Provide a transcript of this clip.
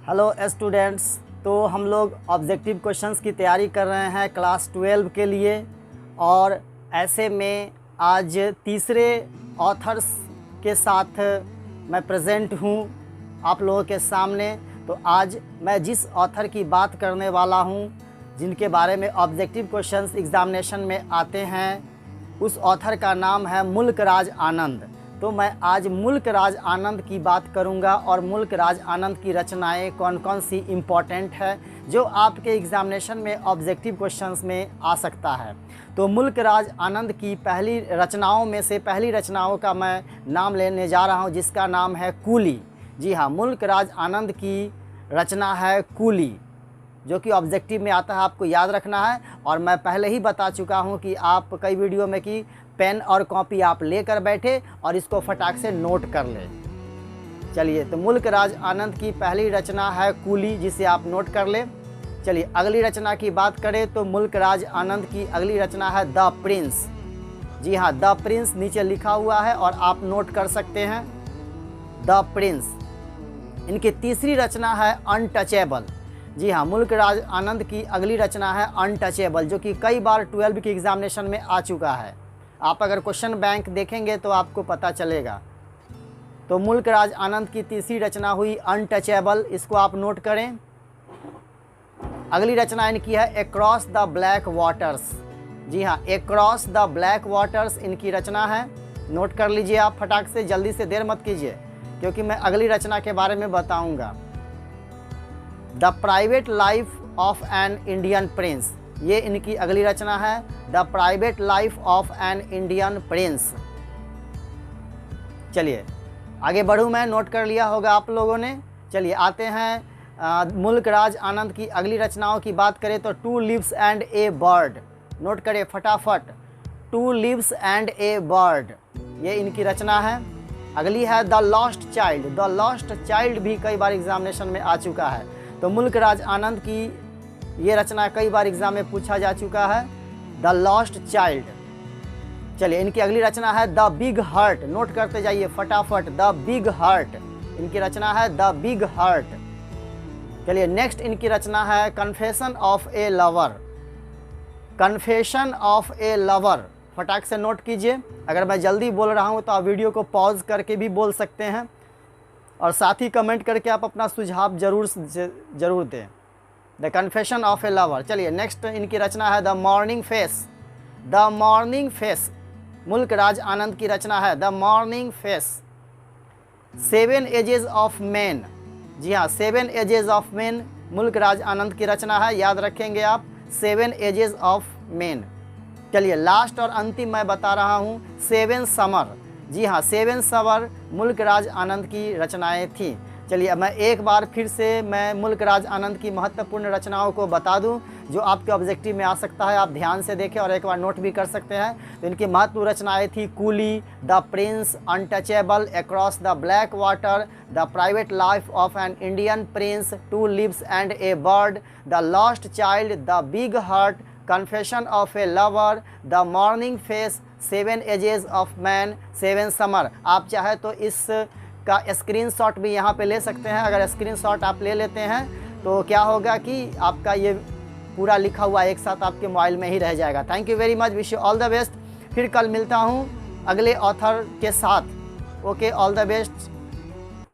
Hello students, तो हम लोग ऑब्जेक्टिव क्वेश्चंस की तैयारी कर रहे हैं क्लास 12 के लिए। और ऐसे में आज तीसरे ऑथर्स के साथ मैं प्रेजेंट हूँ आप लोगों के सामने। तो आज मैं जिस ऑथर की बात करने वाला हूँ, जिनके बारे में ऑब्जेक्टिव क्वेश्चंस एग्ज़ामिनेशन में आते हैं, उस ऑथर का नाम है मुल्क राज आनंद। तो मैं आज मुल्क राज आनंद की बात करूंगा और मुल्क राज आनंद की रचनाएं कौन कौन सी इम्पॉर्टेंट है जो आपके एग्ज़ामिनेशन में ऑब्जेक्टिव क्वेश्चंस में आ सकता है। तो मुल्क राज आनंद की पहली रचनाओं में से पहली रचनाओं का मैं नाम लेने जा रहा हूं, जिसका नाम है कूली। जी हाँ, मुल्क राज आनंद की रचना है कूली, जो कि ऑब्जेक्टिव में आता है, आपको याद रखना है। और मैं पहले ही बता चुका हूं कि आप कई वीडियो में कि पेन और कॉपी आप लेकर बैठे और इसको फटाक से नोट कर लें। चलिए, तो मुल्क राज आनंद की पहली रचना है कूली, जिसे आप नोट कर लें। चलिए, अगली रचना की बात करें तो मुल्क राज आनंद की अगली रचना है द प्रिंस। जी हाँ, द प्रिंस नीचे लिखा हुआ है और आप नोट कर सकते हैं, द प्रिंस। इनकी तीसरी रचना है अनटचेबल। जी हाँ, मुल्क राज आनंद की अगली रचना है अनटचेबल, जो कि कई बार 12 के एग्जामिनेशन में आ चुका है। आप अगर क्वेश्चन बैंक देखेंगे तो आपको पता चलेगा। तो मुल्क राज आनंद की तीसरी रचना हुई अनटचेबल, इसको आप नोट करें। अगली रचना इनकी है अक्रॉस द ब्लैक वाटर्स। जी हाँ, अक्रॉस द ब्लैक वाटर्स इनकी रचना है, नोट कर लीजिए आप फटाक से, जल्दी से देर मत कीजिए क्योंकि मैं अगली रचना के बारे में बताऊंगा। The private life of an Indian Prince, ये इनकी अगली रचना है, the private life of an Indian Prince. चलिए आगे बढ़ूँ मैं, नोट कर लिया होगा आप लोगों ने। चलिए आते हैं मुल्क राज आनंद की अगली रचनाओं की बात करें तो two lives and a bird, नोट करें फटाफट, two lives and a bird, ये इनकी रचना है। अगली है the lost child. The lost child भी कई बार एग्जामिनेशन में आ चुका है। तो मुल्क राज आनंद की ये रचना कई बार एग्जाम में पूछा जा चुका है, द लॉस्ट चाइल्ड। चलिए, इनकी अगली रचना है द बिग हार्ट, नोट करते जाइए फटाफट, द बिग हार्ट, इनकी रचना है द बिग हार्ट। चलिए, नेक्स्ट इनकी रचना है confession of a lover. Confession of a lover, फटाक से नोट कीजिए। अगर मैं जल्दी बोल रहा हूँ तो आप वीडियो को पॉज करके भी बोल सकते हैं और साथ ही कमेंट करके आप अपना सुझाव जरूर दें। The confession of a lover. चलिए, नेक्स्ट इनकी रचना है the morning face. The morning face Mulk Raj Anand की रचना है, the morning face. Seven ages of man. जी हाँ, सेवन एजेस ऑफ मैन मुल्क राज आनंद की रचना है, याद रखेंगे आप, सेवन एजेस ऑफ मैन। चलिए, लास्ट और अंतिम मैं बता रहा हूँ, सेवन समर। जी हाँ, सेवन समर मुल्क राज आनंद की रचनाएं थीं। चलिए, मैं एक बार फिर से मैं मुल्क राज आनंद की महत्वपूर्ण रचनाओं को बता दूं जो आपके ऑब्जेक्टिव में आ सकता है। आप ध्यान से देखें और एक बार नोट भी कर सकते हैं। तो इनकी महत्वपूर्ण रचनाएं थी coolie, the prince, untouchable, across the black water, the private life of an Indian prince, two lives and a bird, the lost child, the big heart, confession of a lover, the morning face, seven ages of man, seven summer. आप चाहे तो इस का screenshot भी यहाँ पे ले सकते हैं। अगर स्क्रीनशॉट आप ले लेते हैं तो क्या होगा कि आपका ये पूरा लिखा हुआ एक साथ आपके मोबाइल में ही रह जाएगा। Thank you very much, wish you all the best. फिर कल मिलता हूँ अगले ऑथर के साथ। Okay, all the best.